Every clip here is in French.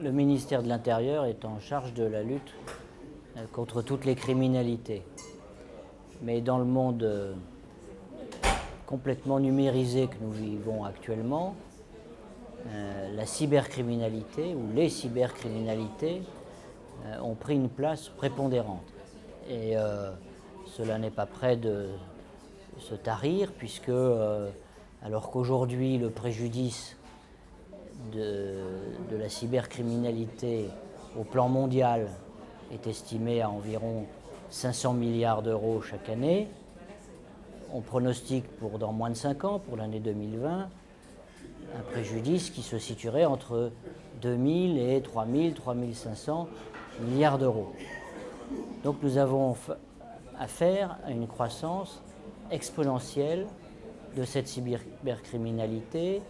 le ministère de l'Intérieur est en charge de la lutte contre toutes les criminalités. Mais dans le monde complètement numérisé que nous vivons actuellement, la cybercriminalité ou les cybercriminalités ont pris une place prépondérante. Et cela n'est pas près de se tarir, puisque alors qu'aujourd'hui le préjudice de la cybercriminalité au plan mondial est estimé à environ 500 milliards d'euros chaque année, on pronostique pour dans moins de 5 ans, pour l'année 2020, un préjudice qui se situerait entre 2000 et 3000, 3500 milliards d'euros. Donc nous avons affaire à une croissance exponentielle de cette cybercriminalité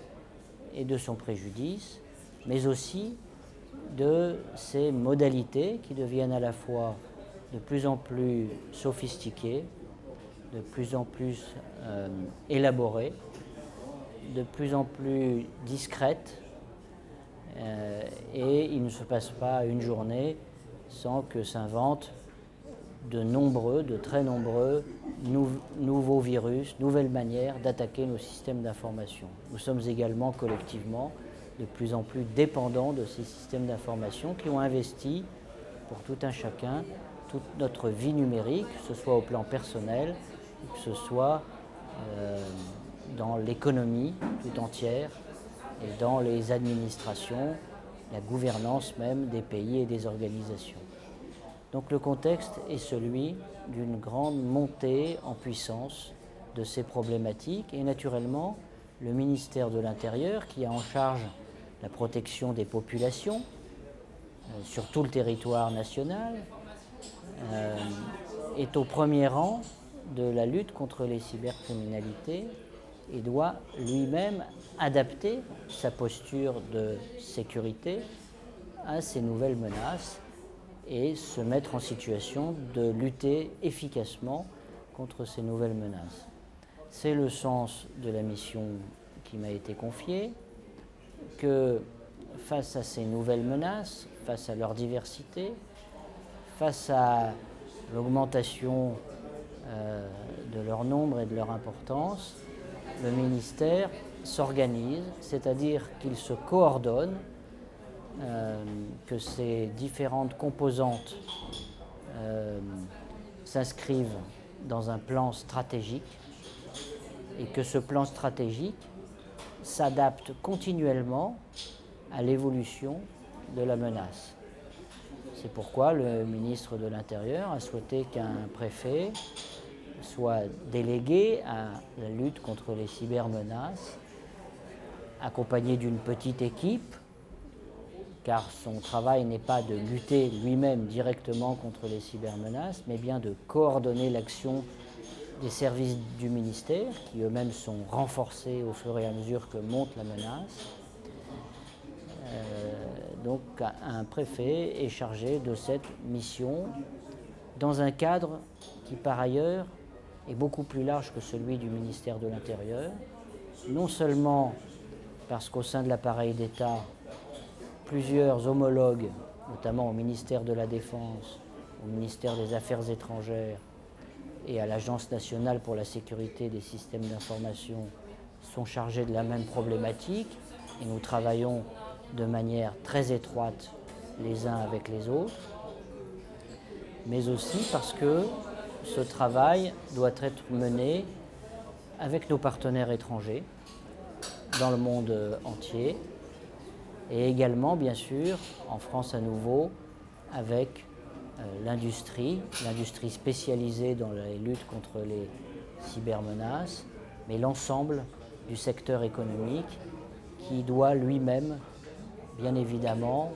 et de son préjudice, mais aussi de ses modalités qui deviennent à la fois de plus en plus sophistiquées, de plus en plus élaborées, de plus en plus discrètes, et il ne se passe pas une journée sans que s'inventent de très nombreux nouveaux virus, nouvelles manières d'attaquer nos systèmes d'information. Nous sommes également collectivement de plus en plus dépendants de ces systèmes d'information qui ont investi pour tout un chacun toute notre vie numérique, que ce soit au plan personnel, que ce soit dans l'économie tout entière et dans les administrations, la gouvernance même des pays et des organisations. Donc le contexte est celui d'une grande montée en puissance de ces problématiques et naturellement le ministère de l'Intérieur, qui a en charge la protection des populations sur tout le territoire national, est au premier rang de la lutte contre les cybercriminalités et doit lui-même adapter sa posture de sécurité à ces nouvelles menaces et se mettre en situation de lutter efficacement contre ces nouvelles menaces. C'est le sens de la mission qui m'a été confiée, que face à ces nouvelles menaces, face à leur diversité, face à l'augmentation de leur nombre et de leur importance, le ministère s'organise, c'est-à-dire qu'il se coordonne, que ces différentes composantes s'inscrivent dans un plan stratégique et que ce plan stratégique s'adapte continuellement à l'évolution de la menace. C'est pourquoi le ministre de l'Intérieur a souhaité qu'un préfet soit délégué à la lutte contre les cybermenaces, accompagné d'une petite équipe, car son travail n'est pas de lutter lui-même directement contre les cybermenaces, mais bien de coordonner l'action des services du ministère, qui eux-mêmes sont renforcés au fur et à mesure que monte la menace. Donc un préfet est chargé de cette mission dans un cadre qui par ailleurs est beaucoup plus large que celui du ministère de l'Intérieur, non seulement parce qu'au sein de l'appareil d'État, plusieurs homologues, notamment au ministère de la Défense, au ministère des Affaires étrangères et à l'Agence nationale pour la sécurité des systèmes d'information, sont chargés de la même problématique et nous travaillons de manière très étroite les uns avec les autres, mais aussi parce que ce travail doit être mené avec nos partenaires étrangers dans le monde entier et également, bien sûr, en France à nouveau, avec l'industrie spécialisée dans la lutte contre les cybermenaces, mais l'ensemble du secteur économique qui doit lui-même, bien évidemment,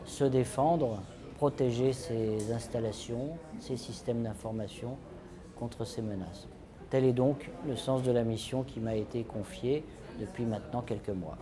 se défendre, protéger ses installations, ses systèmes d'information contre ces menaces. Tel est donc le sens de la mission qui m'a été confiée depuis maintenant quelques mois.